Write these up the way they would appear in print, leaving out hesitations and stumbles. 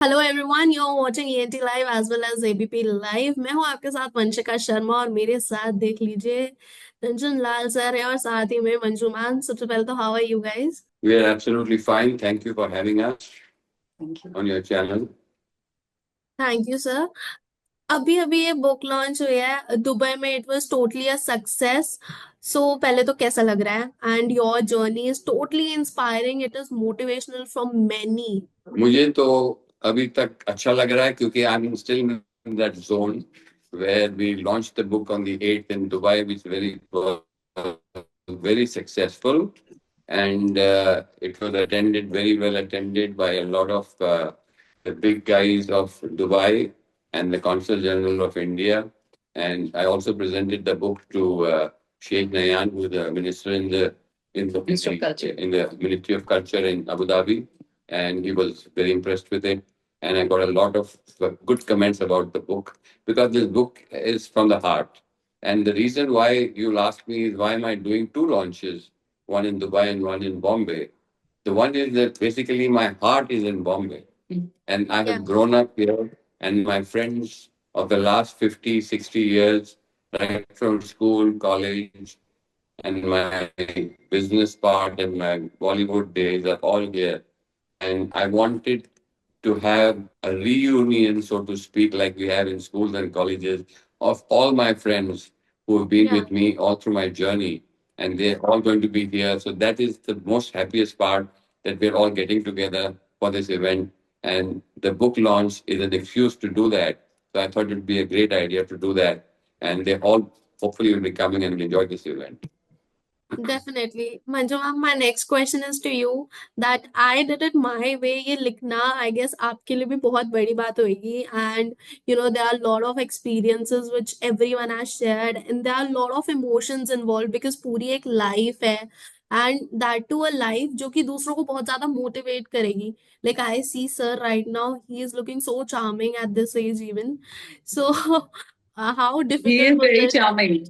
Hello everyone, you are watching ANT live as well as ABP live. मैं हूं आपके साथ वंशिका शर्मा और मेरे साथ देख लीजिए रंजन लाल सर है और साथ ही में मंजू मैम। सबसे पहले तो how are you guys? We are absolutely fine. Thank you for having us thank you. on your channel. Thank you sir. अभी अभी ये बुक लॉन्च हुई है दुबई में। It was totally a success. So पहले तो कैसा लग रहा है? And your journey is totally inspiring, it is motivational from many. मुझे तो अभी तक अच्छा लग रहा है क्योंकि I am still in that zone where we launched the book on the 8th in Dubai, which very successful, and it was attended very well attended by a lot of the big guys of Dubai and the Consul General of India. And I also presented the book to Sheikh Nayan, who is the minister in the Ministry of Culture in Abu Dhabi, and he was very impressed with it. And I got a lot of good comments about the book because this book is from the heart. And the reason why you'll ask me is why am I doing two launches, one in Dubai and one in Bombay? The one is that basically my heart is in Bombay. And I Yeah. have grown up here, and my friends of the last 50, 60 years, right from school, college, and my business part and my Bollywood days are all here. And I wanted to have a reunion, so to speak, like we have in schools and colleges, of all my friends who have been Yeah. with me all through my journey. And they're all going to be here. So that is the most happiest part, that we're all getting together for this event. And the book launch is an excuse to do that. So I thought it'd be a great idea to do that. And they all hopefully will be coming and will enjoy this event. Definitely. Manju ma'am, my next question is to you that I did it my way. ये लिखना I guess आपके लिए भी बहुत बड़ी बात होगी, and there are a lot of experiences which everyone has shared and there are a lot of emotions involved because पूरी एक life है, and that too a life जो कि दूसरों को बहुत ज्यादा motivate करेगी. Like I see sir right now, he is looking so charming at this age even. So how He difficult is was very it? charming.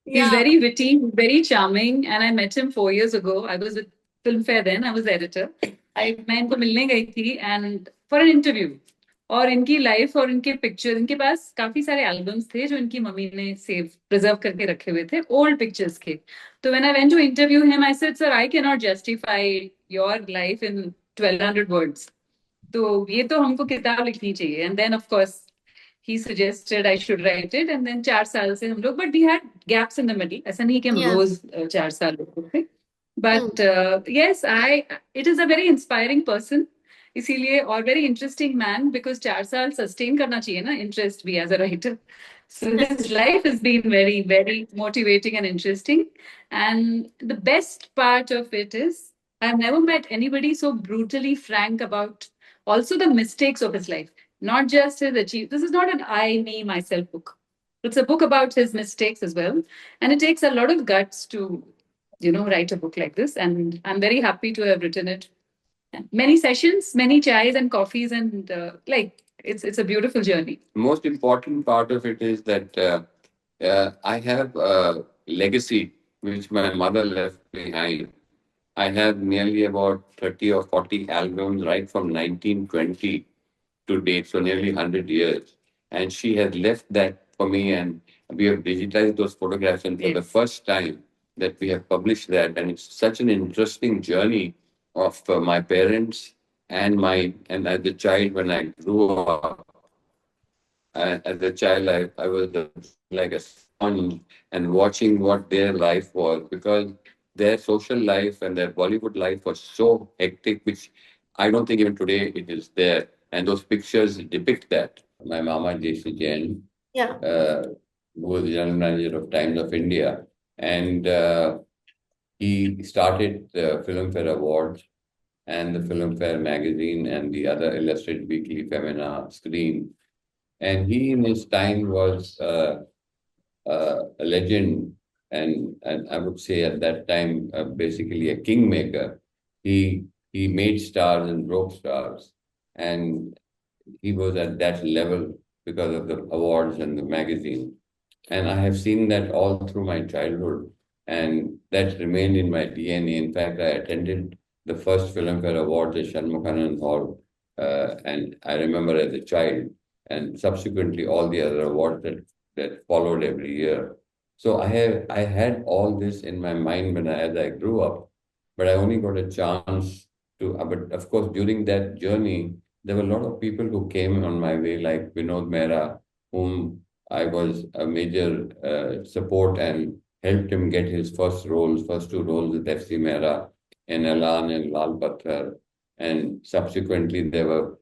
He's Yeah. very witty, very charming, and I met him 4 years ago. I was with Filmfare then. I was the editor. मैं इनको मिलने गई थी and for an interview. और इनकी life और इनके picture, इनके पास काफी सारे एल्बम्स थे जो इनकी मम्मी ने सेव प्रिजर्व करके रखे हुए थे, ओल्ड पिक्चर्स के. तो when I went to interview him I said sir I can not justify your life in 1200 words. तो ये तो हमको किताब लिखनी चाहिए. And then of course he suggested I should write it, and then 4 साल से हम लोग, but we had gaps in the middle. ऐसा नहीं कि हम Yeah. रोज 4 साल होते थे. But yes, it is a very inspiring person. इसीलिए और very interesting man because 4 साल sustain करना चाहिए ना interest भी as a writer. So his life has been very, very motivating and interesting. And the best part of it is I've never met anybody so brutally frank about also the mistakes of his life, not just his achievements. This is not an I, me, myself book. It's a book about his mistakes as well. And it takes a lot of guts to, write a book like this. And I'm very happy to have written it. Many sessions, many chais and coffees, and it's a beautiful journey. Most important part of it is that I have a legacy which my mother left behind. I have nearly about 30 or 40 albums right from 1920 to date, so nearly 100 years. And she has left that for me, and we have digitized those photographs. And for the first time that we have published that, and it's such an interesting journey of my parents and as a child when I grew up. As a child, I was like a sponge and watching what their life was because their social life and their Bollywood life was so hectic, which I don't think even today it is there. And those pictures depict that. My mama, J.C. Jain, Yeah. who was the general manager of Times of India, and he started the Filmfare Awards and the Filmfare magazine and the other illustrated weekly Femina screen. And he, in his time, was a legend, and I would say at that time, basically a kingmaker. He made stars and broke stars, and he was at that level because of the awards and the magazine. And I have seen that all through my childhood, and that remained in my DNA. In fact, I attended the first Filmfare Awards at Shanmuganan Hall and I remember as a child, and subsequently all the other awards that followed every year. So I had all this in my mind as I grew up, but I only got a chance to. But of course, during that journey, there were a lot of people who came on my way, like Vinod Mehra, whom I was a major support and helped him get his first two roles with FC Mehra and Elan and Lal Patthar. And subsequently, there were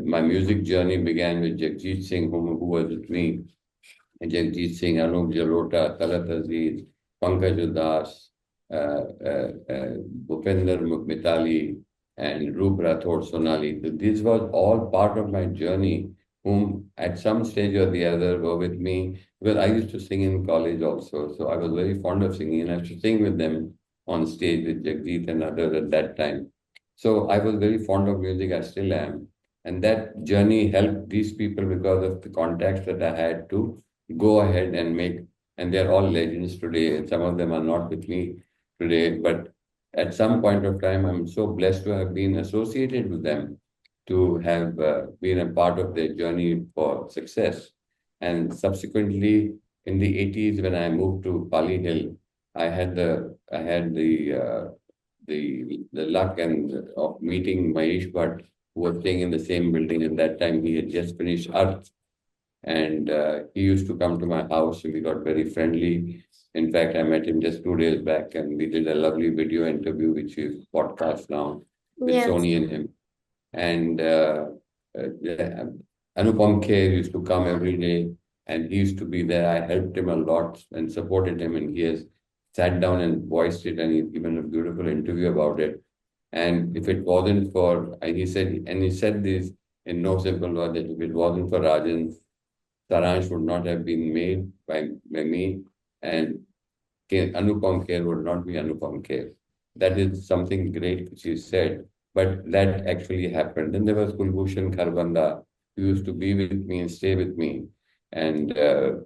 my music journey began with Jagjit Singh, who was with me. Jagjit Singh, Anup Jalota, Talat Aziz, Pankaj Udas, Bhupender Mitali, and Roop Rathod Sonali. So this was all part of my journey, whom at some stage or the other were with me. Well, I used to sing in college also, so I was very fond of singing, and I used to sing with them on stage with Jagjit and others at that time. So I was very fond of music, I still am. And that journey helped these people because of the contacts that I had to go ahead and make, and they're all legends today. And some of them are not with me today, but at some point of time, I'm so blessed to have been associated with them, to have been a part of their journey for success. And subsequently, in the 80s, when I moved to Pali Hill, I had the luck and of meeting Mahesh Bhatt, who was staying in the same building. And that time he had just finished Earth, and he used to come to my house, and we got very friendly. In fact, I met him just 2 days back, and we did a lovely video interview, which is podcast now, with Yes. Sony and him. And yeah, Anupam Kher used to come every day, and he used to be there. I helped him a lot and supported him, and he has sat down and voiced it, and he's given a beautiful interview about it. And if it wasn't for, and he said this in no simple word, that if it wasn't for Rajan, Saransh would not have been made by me, and Anupam Kher would not be Anupam Kher. That is something great which he said, but that actually happened. Then there was Kulbhushan Kharbanda, who used to be with me and stay with me, and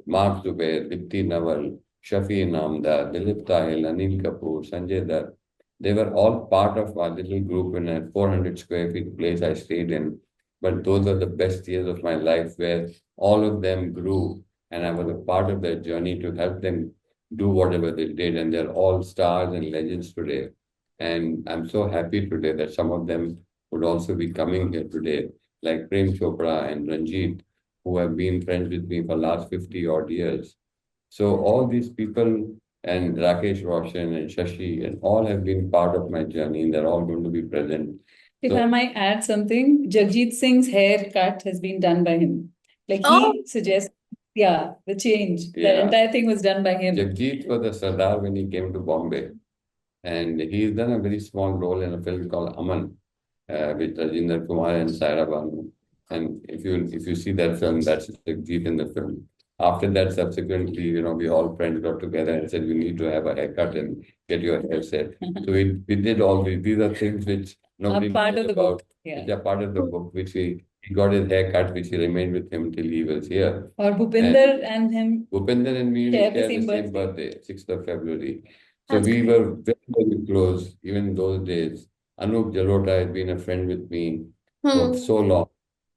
Mark Zubair, Dipti Nawal, Shafi Namdar, Dilip Tahil, Anil Kapoor, Sanjay Dutt. They were all part of our little group in a 400 square feet place I stayed in. But those are the best years of my life, where all of them grew, and I was a part of their journey to help them do whatever they did. And they're all stars and legends today. And I'm so happy today that some of them would also be coming here today, like Prem Chopra and Ranjit, who have been friends with me for last 50 odd years. So all these people, and Rakesh Roshan and Shashi, and all have been part of my journey, and they're all going to be present. If So I might add something, Jagjit Singh's haircut has been done by him. Like Oh, he suggests, yeah, the change. The yeah, entire thing was done by him. Jagjit was a Sardar when he came to Bombay, and he's done a very small role in a film called Aman, with Rajendra Kumar and Saira Banu. And if you see that film, that's Jagjit in the film. After that, subsequently, we all friends got together and said we need to have a haircut and get your hair set. So we did all these. These are things which nobody Are part knows of the about. book. Yeah. Which are part of the book, which he got his hair cut, which he remained with him till he was here. Or Bhupinder and him Bhupinder and me share share the the same same birthday. birthday, 6th of February. So that's we great. were very, very close, even those days. Anup Jalota has been a friend with me for Hmm. so long.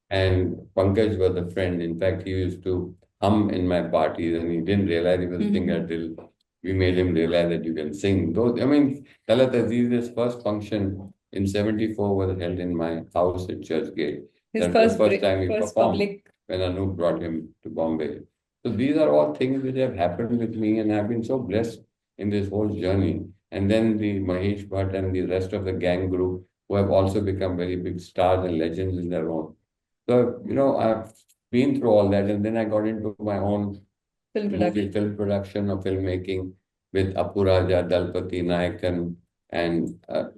And Pankaj was a friend. In fact, he used to hum in my parties, and he didn't realize he was a singer till we made him realize that you can sing. Talat Aziz's first function in 74 was held in my house at Churchgate. His That was the first first time he first performed public. when Anup brought him to Bombay. So these are all things which have happened with me, and I've been so blessed in this whole journey. And then the Mahesh Bhatt and the rest of the gang group, who have also become very big stars and legends in their own. So, I've been through all that, and then I got into my own film production or filmmaking with Apuraja, Dalpati, Nayakan, and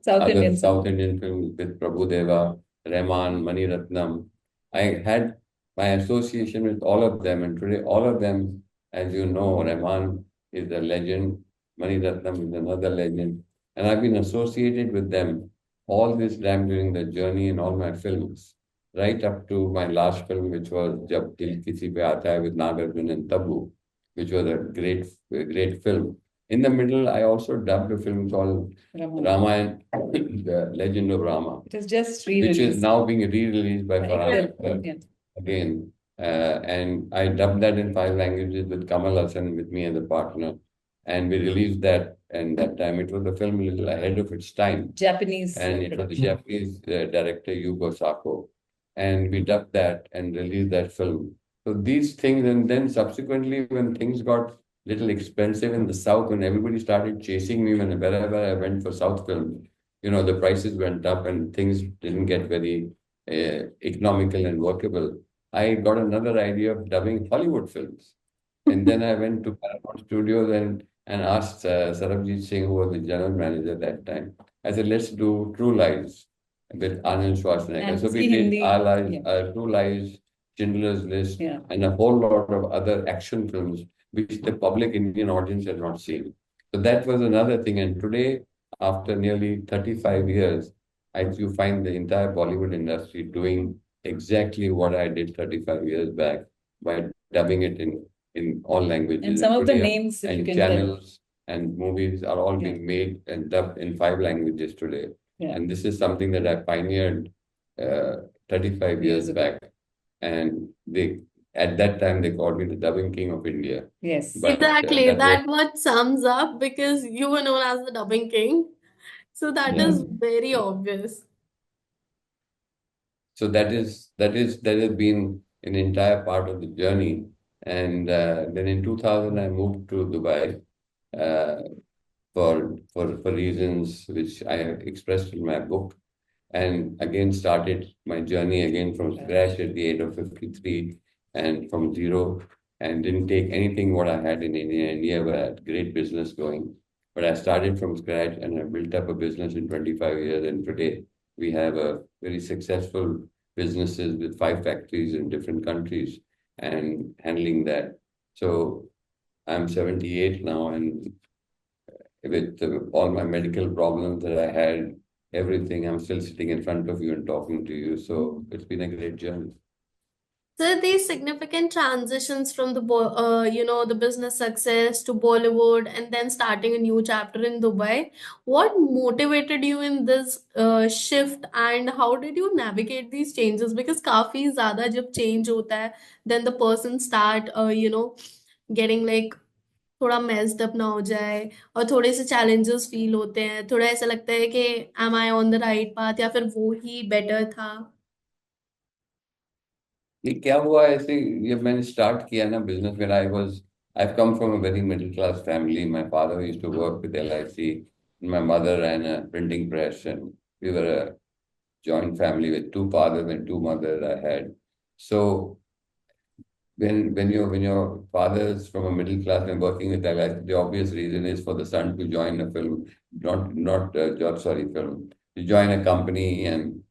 South other Indian South Indian films with Prabhudeva, Rahman, Mani Ratnam. I had my association with all of them, and today all of them, as you know, Rahman is a legend, Mani Ratnam is another legend, and I've been associated with them all this time during the journey in all my films, right up to my last film, which was Jab Dil Kisi Pe Aata Hai with Nagarjun and Tabu, which was a great film. In the middle, I also dubbed a film called Ramayan, The Legend of Rama. It is just which is re-released. now being re-released by Farhan Excellent. Yeah. again. And I dubbed that in 5 languages with Kamal Hassan with me as a partner. And we released that, and that time it was a film a little ahead of its time. Japanese And it was the production. Japanese director Yugo Sako. And we dubbed that and released that film. So these things, and then subsequently when things got little expensive in the South, when everybody started chasing me wherever I went for South films, the prices went up and things didn't get very economical and workable. I got another idea of dubbing Hollywood films. And then I went to Paramount Studios and asked Sarabjit Singh, who was the general manager at that time. I said, let's do True Lies with Arnold Schwarzenegger. And So we Hindi. did Our Lives, Yeah. True Lies, Schindler's List, Yeah. and a whole lot of other action films which the public Indian audience had not seen. So that was another thing. And today, after nearly 35 years, you find the entire Bollywood industry doing exactly what I did 35 years back by dubbing it in all languages. And some of the today, names, if you and can tell. channels and movies are all Yeah. being made and dubbed in 5 languages today. Yeah. And this is something that I pioneered 35 years back. And at that time, they called me the dubbing king of India. Yes. But Exactly. that That what sums up because you were known as the dubbing king. So that Yeah. is very obvious. So that has been an entire part of the journey. And then in 2000, I moved to Dubai uh, for reasons which I have expressed in my book, and again started my journey again from scratch at the age of 53 and from zero, and didn't take anything what I had in India. India where I had great business going, but I started from scratch and I built up a business in 25 years, and today we have a very successful businesses with 5 factories in different countries and handling that. So I'm 78 now, and with all my medical problems that I had, everything, I'm still sitting in front of you and talking to you. So it's been a great journey. So these significant transitions from the business success to Bollywood and then starting a new chapter in Dubai, what motivated you in this shift and how did you navigate these changes? Because काफी ज़्यादा जब change होता है, then the person start getting like थोड़ा messed up ना हो जाए और थोड़े से challenges feel होते हैं, थोड़ा ऐसा लगता है कि am I on the right path या फिर वो ही better था? ये क्या हुआ ऐसे, ये मैंने स्टार्ट किया ना बिजनेस में, I've come from a very middle class family. My father used to work with LIC. My mother ran a printing press, and we were a joint family with 2 fathers and 2 mothers I had. So when your father is from a middle class and working with LIC, the obvious reason is for the son to join a film, not job, sorry, film, to join a company and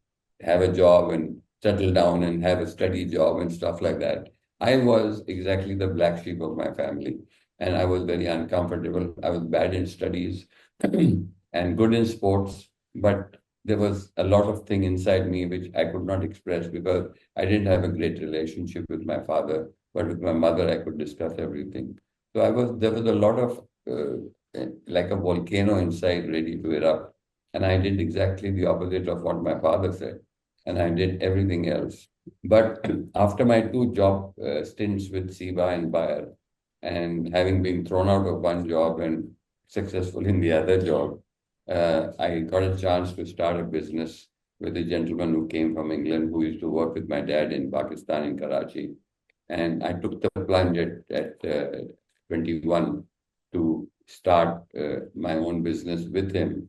have a job and settle down and have a steady job and stuff like that. I was exactly the black sheep of my family, and I was very uncomfortable. I was bad in studies and good in sports, but there was a lot of thing inside me which I could not express because I didn't have a great relationship with my father, but with my mother I could discuss everything. So there was a lot of like a volcano inside ready to erupt, and I did exactly the opposite of what my father said, and I did everything else. But after my 2 job stints with SIBA and Bayer, and having been thrown out of one job and successful in the other job, I got a chance to start a business with a gentleman who came from England who used to work with my dad in Pakistan, in Karachi. And I took the plunge at 21 to start my own business with him,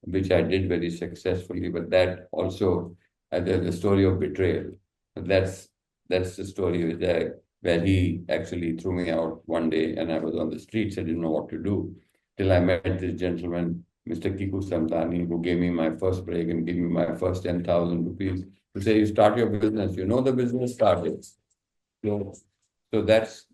which I did very successfully. But that also, the story of betrayal. That's the story where he actually threw me out one day, and I was on the streets. I didn't know what to do till I met this gentleman, Mr. Kiku Samtani, who gave me my first break and gave me my first 10,000 rupees to say, you start your business. You know the business started. So that's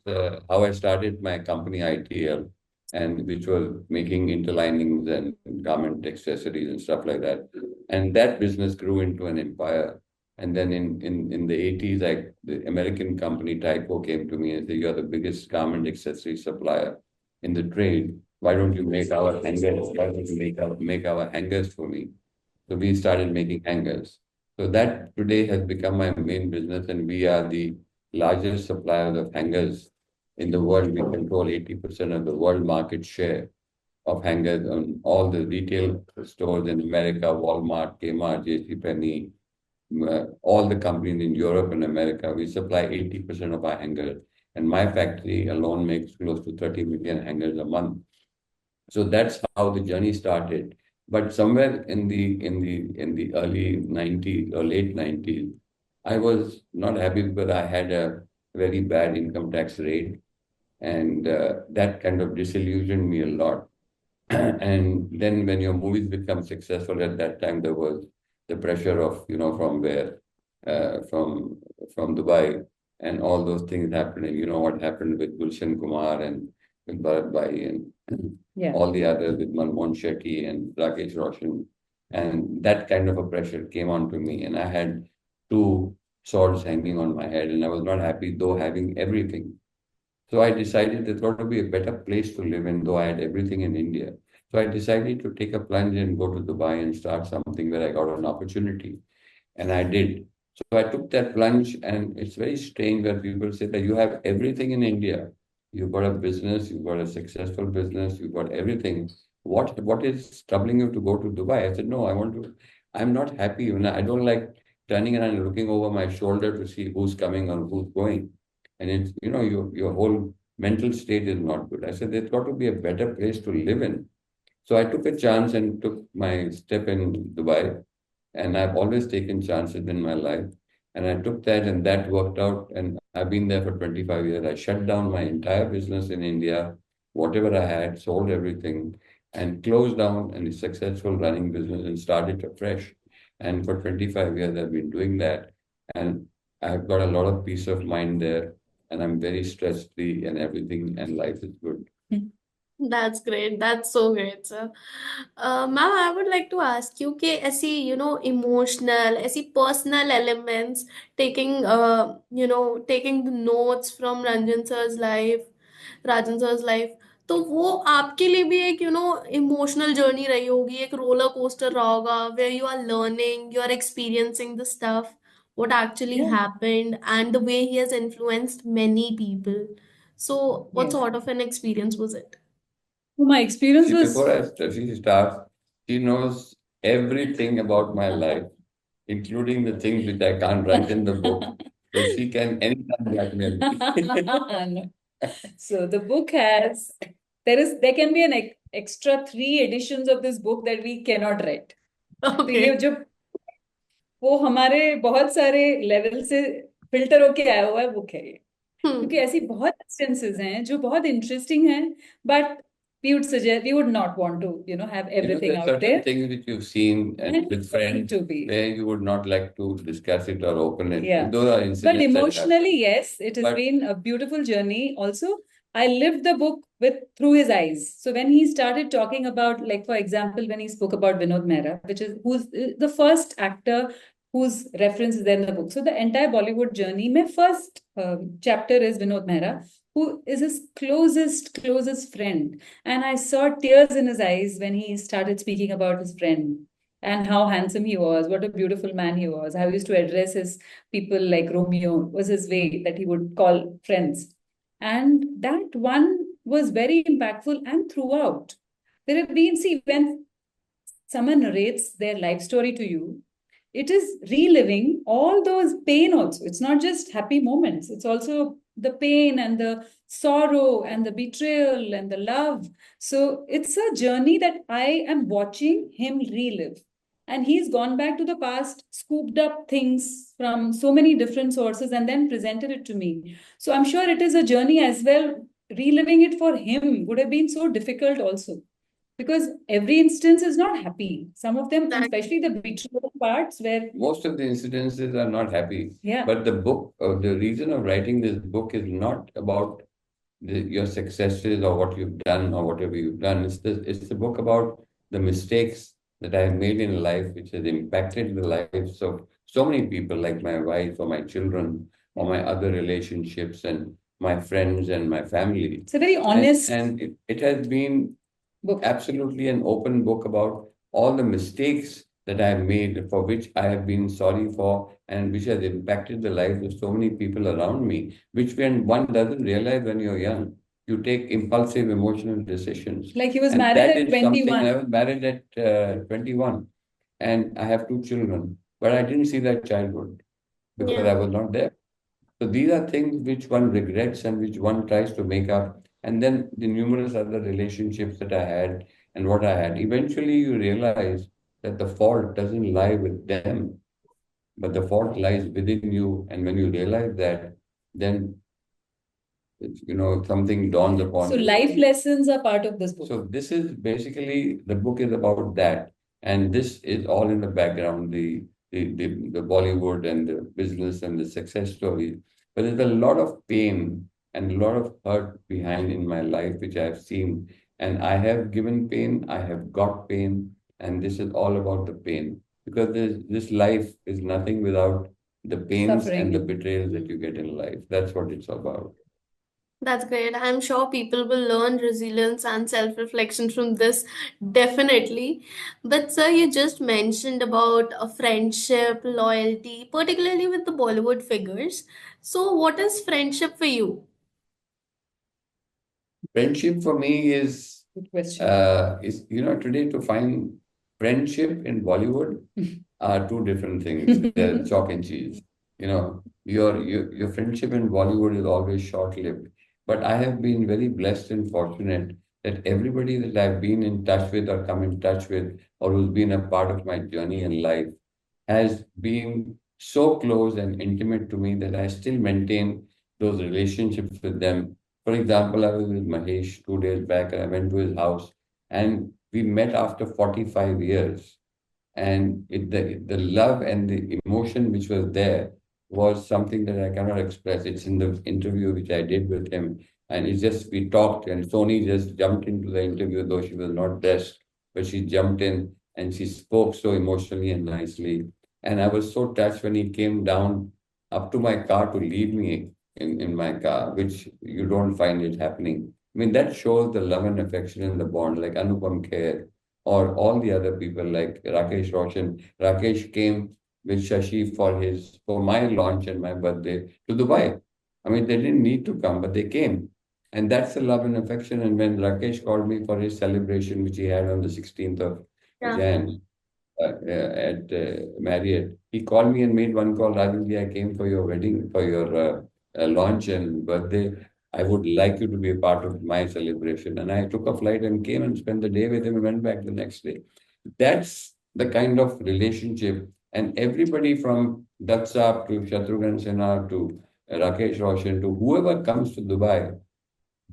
how I started my company ITL, and which was making interlinings and garment accessories and stuff like that. And that business grew into an empire. And then in the 80s, the American company Tyco came to me and said, you're the biggest garment accessory supplier in the trade. why don't you make our hangers? Why don't you make our hangers for me? So we started making hangers. So that today has become my main business, and we are the largest suppliers of hangers in the world. We control 80% of the world market share of hangers on all the retail stores in America, Walmart, Kmart, JCPenney, all the companies in Europe and America. We supply 80% of our hangers. And my factory alone makes close to 30 million hangers a month. So that's how the journey started. But somewhere in the early 90s or late 90s, I was not happy because I had a very bad income tax rate, and that kind of disillusioned me a lot. And then when your movies become successful, at that time there was the pressure of, from where, uh, from from Dubai, and all those things happened. And you know what happened with Gulshan Kumar and with Bharat Bhai and Yeah. all the others, with Manmohan Shetty and Rakesh Roshan. And that kind of a pressure came onto me, and I had two swords hanging on my head, and I was not happy though having everything. So I decided there's got to be a better place to live in, though I had everything in India. So I decided to take a plunge and go to Dubai and start something where I got an opportunity. And I did. So I took that plunge, and it's very strange where people say that you have everything in India. You've got a business, you've got a successful business, you've got everything. What is troubling you to go to Dubai? I said, no, I'm not happy. I don't like turning around and looking over my shoulder to see who's coming or who's going. And it's, your whole mental state is not good. I said, there's got to be a better place to live in. So I took a chance and took my step in Dubai, and I've always taken chances in my life. And I took that, and that worked out. And I've been there for 25 years. I shut down my entire business in India, whatever I had, sold everything, and closed down and is successful running business and started afresh. And for 25 years, I've been doing that. And I've got a lot of peace of mind there. And I'm very stress free and everything, and life is good. That's great. That's so great, sir. Ma'am, I would like to ask you कि ऐसी emotional, ऐसी personal elements, taking the notes from Rajan sir's life. तो वो आपके लिए भी एक emotional journey रही होगी, एक रोलर कोस्टर रहा होगा, where you are learning, you are experiencing the stuff, what actually Yeah. happened, and the way he has influenced many people. So, what Yes. sort of an experience was it? So my experience See, was before she starts, she knows everything about my life, including the things which I can't write in the book. So she can anytime blackmail me. No. So the book has there can be an extra 3 editions of this book that we cannot write. तो ये Okay. जो वो हमारे बहुत सारे level से filter होके आया हुआ है बुक है ये, क्योंकि Hmm. ऐसी बहुत इंस्टेंसेस हैं जो बहुत इंटरेस्टिंग हैं, but we would not want to have everything There's out certain there things which you've seen and and with friends to be. where you would not like to discuss it or open it. Yeah. Those are But incidents that happen. emotionally, yes, it has But been a beautiful journey. Also, I lived the book through his eyes. So when he started talking about, like for example, when he spoke about Vinod Mehra, who's the first actor whose reference is there in the book. So the entire Bollywood journey, my first chapter is Vinod Mehra, who is his closest friend. And I saw tears in his eyes when he started speaking about his friend and how handsome he was, what a beautiful man he was, how he used to address his people like Romeo, was his way that he would call friends. And that one was very impactful. And throughout, there have been, see, when someone narrates their life story to you, it is reliving all those pain also. It's not just happy moments, it's also the pain and the sorrow and the betrayal and the love. So it's a journey that I am watching him relive. And he's gone back to the past, scooped up things from so many different sources, and then presented it to me. So I'm sure it is a journey as well. Reliving it for him would have been so difficult also, because every instance is not happy. Some of them, and especially the betrayal parts where most of the incidences are not happy. Yeah. But the reason of writing this book is not about your successes or what you've done or whatever you've done. It's the book about the mistakes that I've made in life, which has impacted the lives of so many people, like my wife or my children or my other relationships and my friends and my family. It's a very honest. And it has been book. absolutely an open book about all the mistakes that I have made, for which I have been sorry for, and which has impacted the lives of so many people around me, which when one doesn't realize when you're young. You take impulsive emotional decisions. Like he was And married that at is something. 21. I was married at 21, and I have 2 children, but I didn't see that childhood because Yeah. I was not there. So these are things which one regrets and which one tries to make up. And then the numerous other relationships that I had and what I had. Eventually, you realize that the fault doesn't lie with them, but the fault lies within you. And when you realize that, then something dawns upon So you. life lessons are part of this book. So this is basically, the book is about that, and this is all in the background, the Bollywood and the business and the success stories. But there's a lot of pain and a lot of hurt behind in my life, which I have seen, and I have given pain, I have got pain, and this is all about the pain, because this life is nothing without the pains and the Suffering. betrayals that you get in life. That's what it's about. That's great. I'm sure people will learn resilience and self-reflection from this, definitely. But sir, you just mentioned about a friendship, loyalty, particularly with the Bollywood figures. So what is friendship for you? Friendship for me Good question. is today, to find friendship in Bollywood are two different things. They're chalk and cheese. Your friendship in Bollywood is always short-lived. But I have been very blessed and fortunate that everybody that I've been in touch with or come in touch with, or who's been a part of my journey in life, has been so close and intimate to me that I still maintain those relationships with them. For example, I was with Mahesh 2 days back, and I went to his house, and we met after 45 years. And the love and the emotion which was there was something that I cannot express. It's in the interview which I did with him. And it's just, we talked, and Sony just jumped into the interview, though she was not dressed, but she jumped in and she spoke so emotionally and nicely. And I was so touched when he came down up to my car to leave me in my car, which you don't find it happening. I mean, that shows the love and affection and the bond, like Anupam Kher or all the other people like Rakesh Roshan. Rakesh came with Shashi for my launch and my birthday to Dubai. I mean, they didn't need to come, but they came. And that's the love and affection. And when Rakesh called me for his celebration, which he had on the 16th of Yeah. Jan, at Marriott. He called me and made one call. Rajan, I came for your wedding, for your launch and birthday. I would like you to be a part of my celebration. And I took a flight and came and spent the day with him and went back the next day. That's the kind of relationship. And everybody from Datsap to Shatrughan Sinha to Rakesh Roshan to whoever comes to Dubai,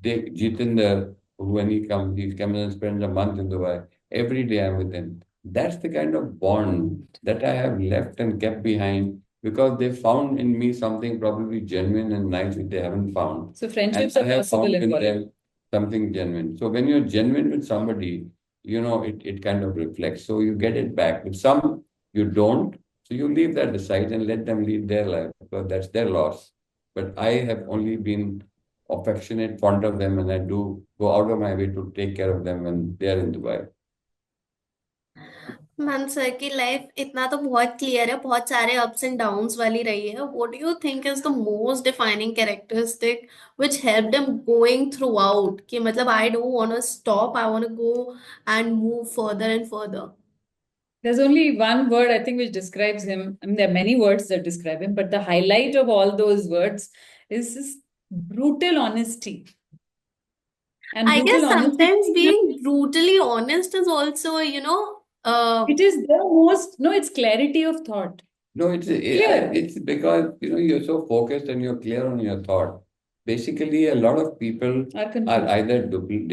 Jitendra, when he comes and spends a month in Dubai, every day I'm with him. That's the kind of bond that I have left and kept behind, because they found in me something probably genuine and nice which they haven't found. So And friendships I are have possible found in in Bollywood. them something genuine. So when you're genuine with somebody, it kind of reflects. So you get it back. With some, you don't. So you leave that aside and let them lead their life, because that's their loss. But I have only been affectionate, fond of them, and I do go out of my way to take care of them when they are in Dubai. Man sir की life इतना तो बहुत clear है, बहुत सारे ups and downs वाली रही है. What do you think is the most defining characteristic which helped him going through out, कि मतलब I don't want to stop, I want to go and move further and further? There's only one word I think which describes him. I mean, there are many words that describe him, but the highlight of all those words is his brutal honesty. And I guess brutal honesty, sometimes being brutally honest is also, it is the most, no, it's clarity of thought. No, Clear. it's because you're so focused and you're clear on your thought. Basically, a lot of people Are are confused. either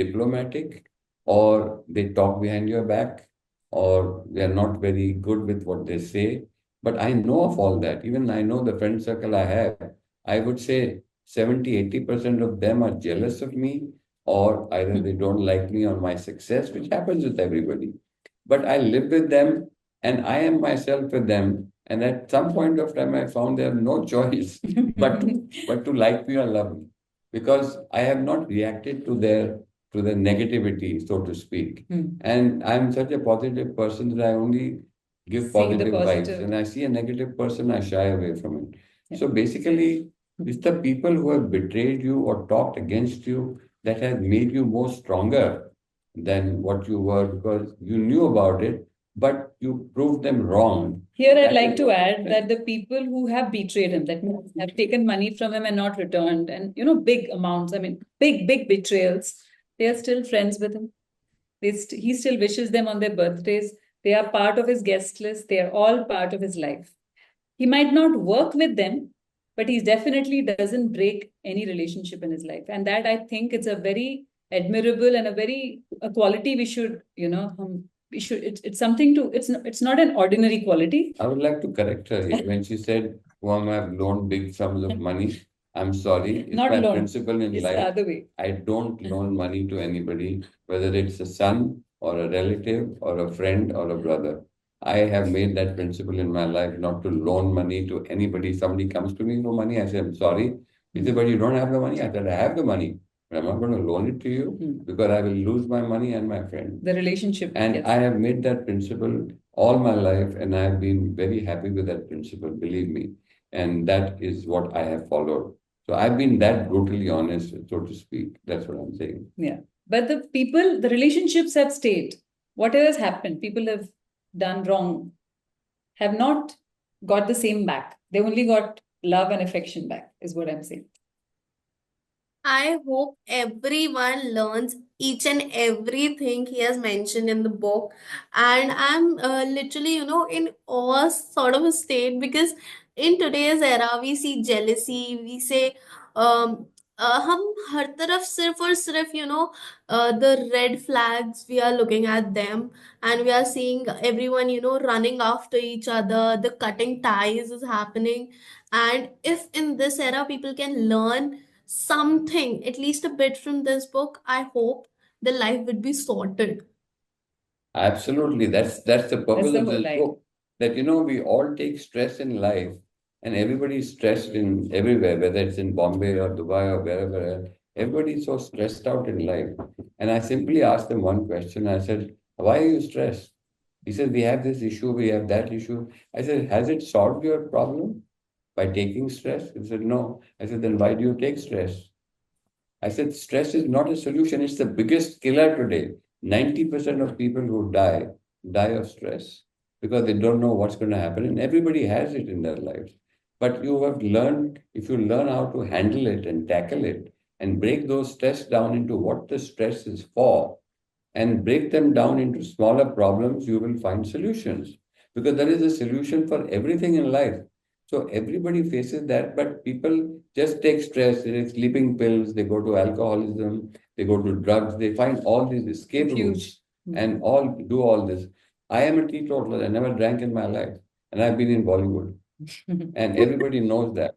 diplomatic, or they talk behind your back, or they're not very good with what they say. But I know of all that. Even I know the friend circle I have. I would say 70-80% of them are jealous of me, or either they don't like me or my success, which happens with everybody. But I live with them and I am myself with them. And at some point of time, I found they have no choice but to like me or love me, because I have not reacted to their to the negativity, so to speak. And I'm such a positive person that I only give See the positive vibes. positive. And I see a negative person, I shy away from it. So basically, it's the people who have betrayed you or talked against you that have made you more stronger than what you were, because you knew about it, but you proved them wrong. Here, I'd That like is to what add happened. that the people who have betrayed him, that means have taken money from him and not returned, and big amounts, I mean, big betrayals, they are still friends with him. He still wishes them on their birthdays. They are part of his guest list. They are all part of his life. He might not work with them, but he definitely doesn't break any relationship in his life. And that, I think, it's a very admirable and a quality we should, it's something to, it's not an ordinary quality. I would like to correct her here. When she said, whom I have loaned big sums of money, I'm sorry. It's Not my loan. principle in It's life. the other way. I don't loan money to anybody, whether it's a son or a relative or a friend or a brother. I have made that principle in my life not to loan money to anybody. Somebody comes to me for money, I say, I'm sorry. He said, but you don't have the money. I said, I have the money, but I'm not going to loan it to you because I will lose my money and my friend. The relationship. And yes. I have made that principle all my life, and I have been very happy with that principle, believe me. And that is what I have followed. So I've been that brutally honest, so to speak. That's what I'm saying. Yeah. But the relationships have stayed. Whatever has happened, people have done wrong, have not got the same back. They only got love and affection back, is what I'm saying. I hope everyone learns each and everything he has mentioned in the book. And I'm literally, in awe sort of a state, because in today's era, we see jealousy, we say, um, हम हर तरफ सिर्फ और सिर्फ the red flags, we are looking at them, and we are seeing everyone running after each other, the cutting ties is happening. And if in this era people can learn something, at least a bit from this book, I hope the life would be sorted. Absolutely. That's the purpose the of whole this idea. book. That we all take stress in life, and everybody's stressed in everywhere, whether it's in Bombay or Dubai or wherever. Everybody's so stressed out in life. And I simply asked them one question. I said, why are you stressed? He said, we have this issue, we have that issue. I said, has it solved your problem by taking stress? He said, no. I said, then why do you take stress? I said, stress is not a solution. It's the biggest killer today. 90% of people who die of stress because they don't know what's going to happen. And everybody has it in their lives. But you have learned, if you learn how to handle it and tackle it and break those stress down into what the stress is for and break them down into smaller problems, you will find solutions. Because there is a solution for everything in life. So everybody faces that, but people just take stress, they take sleeping pills, they go to alcoholism, they go to drugs, they find all these escape routes and all do all this. I am a teetotaler, I never drank in my life, and I've been in Bollywood. And everybody knows that,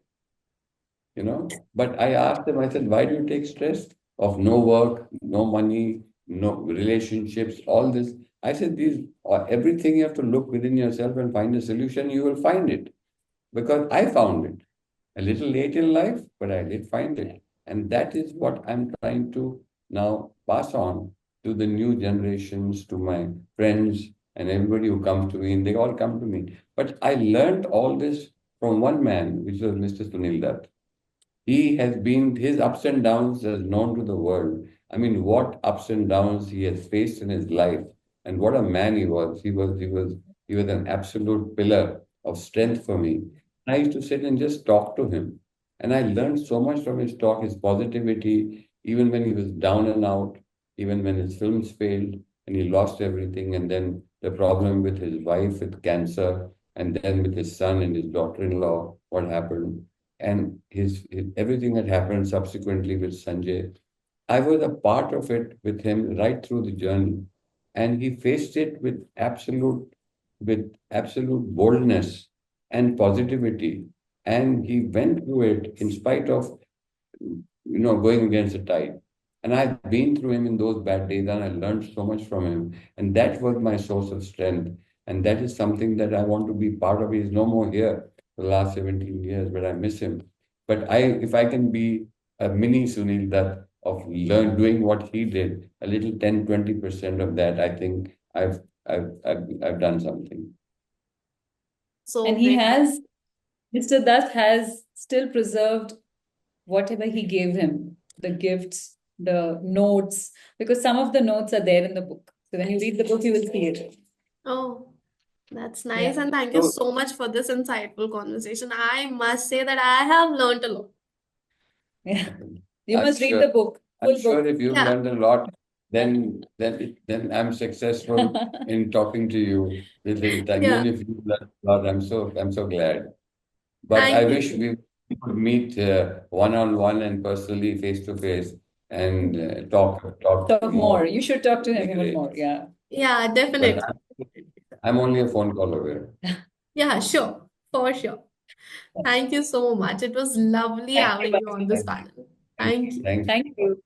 But I asked them, I said, why do you take stress of no work, no money, no relationships, all this? I said, everything you have to look within yourself and find a solution, you will find it. Because I found it a little late in life, but I did find it. And that is what I'm trying to now pass on to the new generations, to my friends and everybody who comes to me, and they all come to me. But I learned all this from one man, which was Mr. Sunil Dutt. He has been, his ups and downs is known to the world. I mean, what ups and downs he has faced in his life, and what a man he was. He was an absolute pillar of strength for me. I used to sit and just talk to him. And I learned so much from his talk, his positivity, even when he was down and out, even when his films failed and he lost everything. And then the problem with his wife with cancer, and then with his son and his daughter-in-law, what happened, and his everything that happened subsequently with Sanjay. I was a part of it with him right through the journey, and he faced it with absolute boldness and positivity, and he went through it in spite of going against the tide. And I've been through him in those bad days, and I learned so much from him, and that was my source of strength, and that is something that I want to be part of. He's no more here for the last 17 years, but I miss him. But if I can be a mini Sunil Dutt doing what he did, a little 10-20% of that, I think I've done something. So And he great. has, Mr. Dutt has still preserved whatever he gave him, the gifts, the notes, because some of the notes are there in the book. So when you read the book, you will see it. Oh, that's nice. Yeah. And thank you So so much for this insightful conversation. I must say that I have learned a lot. Yeah. You I'm must read sure the book, I'm full sure book. if you've Yeah. learned a lot, then I'm successful in talking to you this time. Yeah. Even if you've learned a lot, I'm so glad. But I Thank wish you. we could meet one-on-one and personally, face-to-face, and talk Talk more. more. You should talk to him Be even great. more. Yeah. Yeah, But definitely. I'm only a phone call away. Yeah, sure. For sure. Thank you so much. It was lovely Thank you. having you on this panel. Thank Thank you. thank Thank you.